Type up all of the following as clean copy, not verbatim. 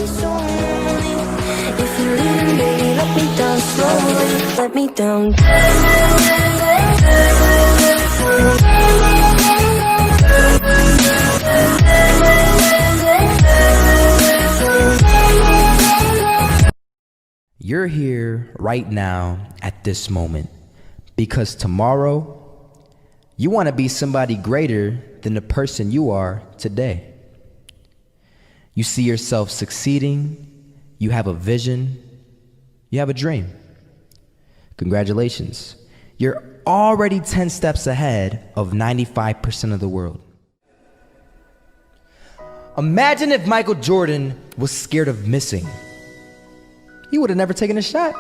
so lonely. If you're leaving, baby, let me down slowly. Let me down. You're here right now at this moment because tomorrow you want to be somebody greater than the person you are today. You see yourself succeeding, you have a vision, you have a dream. Congratulations. You're already 10 steps ahead of 95% of the world. Imagine if Michael Jordan was scared of missing. He would have never taken a shot.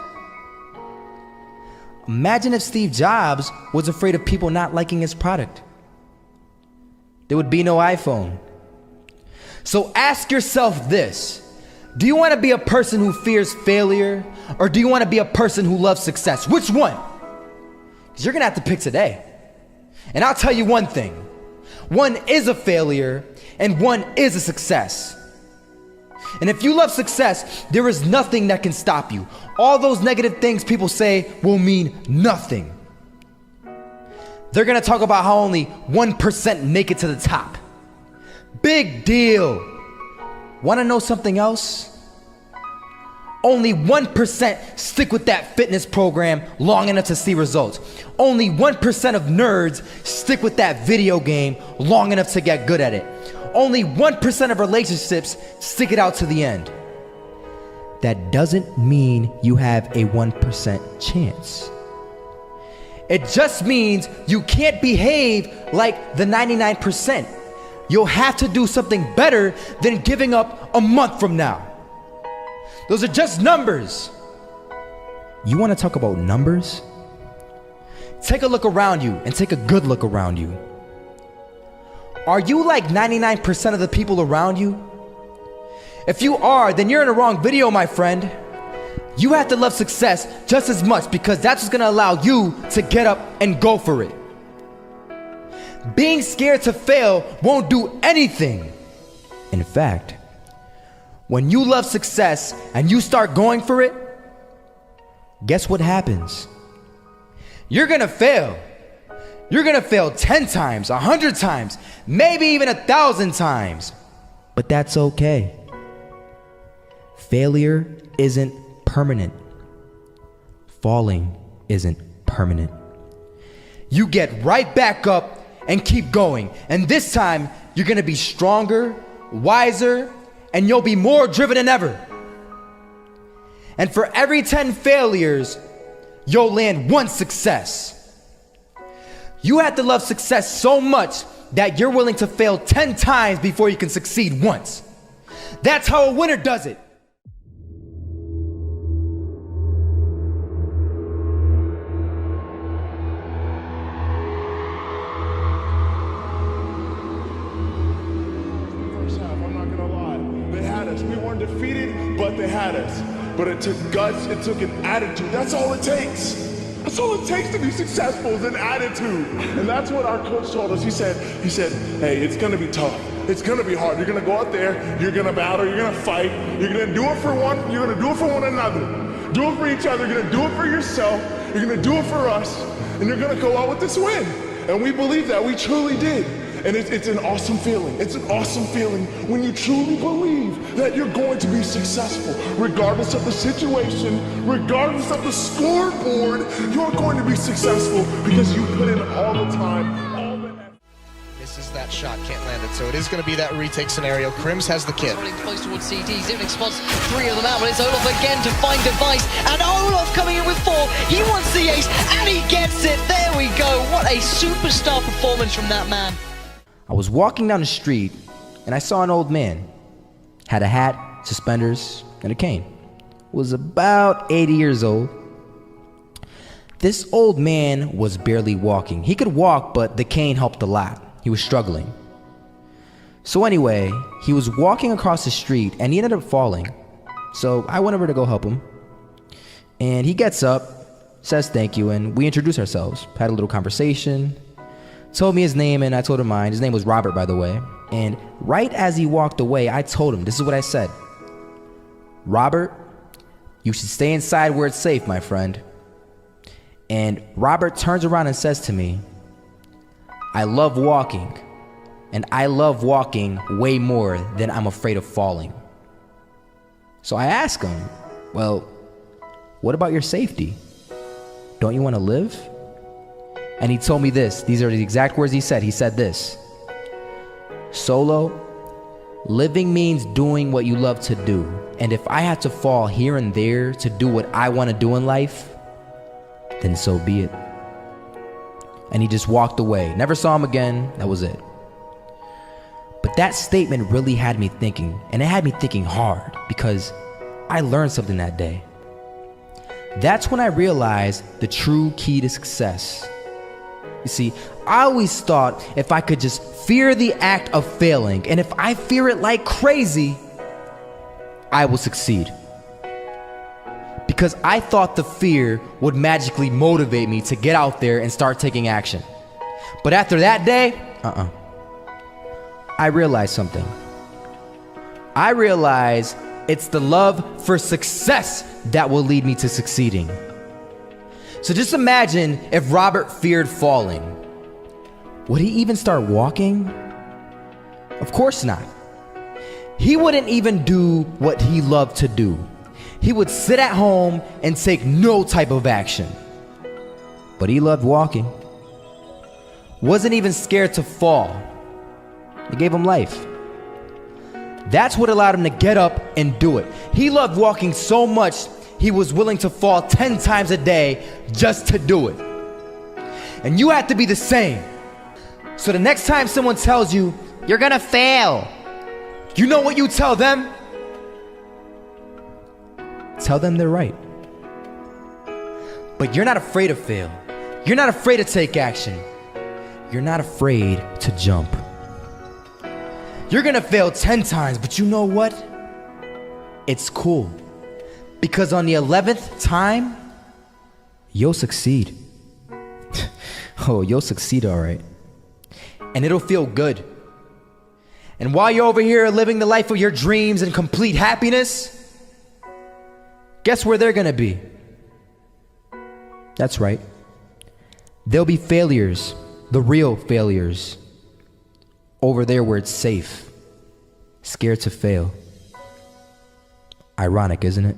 Imagine if Steve Jobs was afraid of people not liking his product. There would be no iPhone. So ask yourself this: do you want to be a person who fears failure, or do you want to be a person who loves success? Which one? Because you're gonna have to pick today. And I'll tell you one thing: one is a failure and one is a success. And if you love success, there is nothing that can stop you. All those negative things people say will mean nothing. They're gonna talk about how only 1% make it to the top. Big deal. Wanna know something else? Only 1% stick with that fitness program long enough to see results. Only 1% of nerds stick with that video game long enough to get good at it. Only 1% of relationships stick it out to the end. That doesn't mean you have a 1% chance. It just means you can't behave like the 99%. You'll have to do something better than giving up a month from now. Those are just numbers. You want to talk about numbers? Take a look around you and take a good look around you. Are you like 99% of the people around you? If you are, then you're in the wrong video, my friend. You have to love success just as much because that's what's gonna allow you to get up and go for it. Being scared to fail won't do anything. In fact, when you love success and you start going for it, guess what happens? You're gonna fail. You're gonna fail 10 times, 100 times, maybe even 1,000 times. But that's okay. Failure isn't permanent. Falling isn't permanent. You get right back up and keep going. And this time, you're gonna be stronger, wiser, and you'll be more driven than ever. And for every 10 failures, you'll land one success. You have to love success so much that you're willing to fail 10 times before you can succeed once. That's how a winner does it. First half, I'm not gonna lie. They had us. We weren't defeated, but they had us. But it took guts, it took an attitude. That's all it takes. That's all it takes to be successful is an attitude. And that's what our coach told us. He said, hey, it's gonna be tough. It's gonna be hard. You're gonna go out there, you're gonna battle, you're gonna fight, you're gonna do it for one, you're gonna do it for one another. Do it for each other, you're gonna do it for yourself, you're gonna do it for us, and you're gonna go out with this win. And we believe that, we truly did. And it's an awesome feeling. It's an awesome feeling when you truly believe that you're going to be successful. Regardless of the situation, regardless of the scoreboard, you're going to be successful because you put in all the time, all the effort. Misses that shot, can't land it. So it is going to be that retake scenario. Crims has the kit. Running close towards CT. Zivnik spots 3 of them out, but it's Olaf again to find device. And Olaf coming in with 4. He wants the ace, and he gets it. There we go. What a superstar performance from that man. I was walking down the street and I saw an old man. Had a hat, suspenders, and a cane. Was about 80 years old. This old man was barely walking. He could walk, but the cane helped a lot. He was struggling. So anyway, he was walking across the street and he ended up falling. So I went over to go help him. And he gets up, says thank you, and we introduced ourselves. Had a little conversation. Told me his name and I told him mine. His name was Robert, by the way. And right as he walked away, I told him, this is what I said. Robert, you should stay inside where it's safe, my friend. And Robert turns around and says to me, I love walking, and I love walking way more than I'm afraid of falling. So I ask him, well, what about your safety? Don't you want to live? And he told me this. These are the exact words he said. He said this: Solo, living means doing what you love to do. And if I had to fall here and there to do what I want to do in life, then so be it. And he just walked away. Never saw him again. That was it. But that statement really had me thinking, and it had me thinking hard, because I learned something that day. That's when I realized the true key to success. You see, I always thought if I could just fear the act of failing, and if I fear it like crazy, I will succeed. Because I thought the fear would magically motivate me to get out there and start taking action. But after that day, I realized something. I realized it's the love for success that will lead me to succeeding. So just imagine if Robert feared falling. Would he even start walking? Of course not. He wouldn't even do what he loved to do. He would sit at home and take no type of action. But he loved walking. Wasn't even scared to fall. It gave him life. That's what allowed him to get up and do it. He loved walking so much, he was willing to fall 10 times a day just to do it. And you have to be the same. So the next time someone tells you, you're gonna fail, you know what you tell them? Tell them they're right. But you're not afraid to fail. You're not afraid to take action. You're not afraid to jump. You're gonna fail 10 times, but you know what? It's cool. Because on the 11th time, you'll succeed. Oh, you'll succeed, all right. And it'll feel good. And while you're over here living the life of your dreams and complete happiness, guess where they're gonna be? That's right. They'll be failures, the real failures, over there where it's safe, scared to fail. Ironic, isn't it?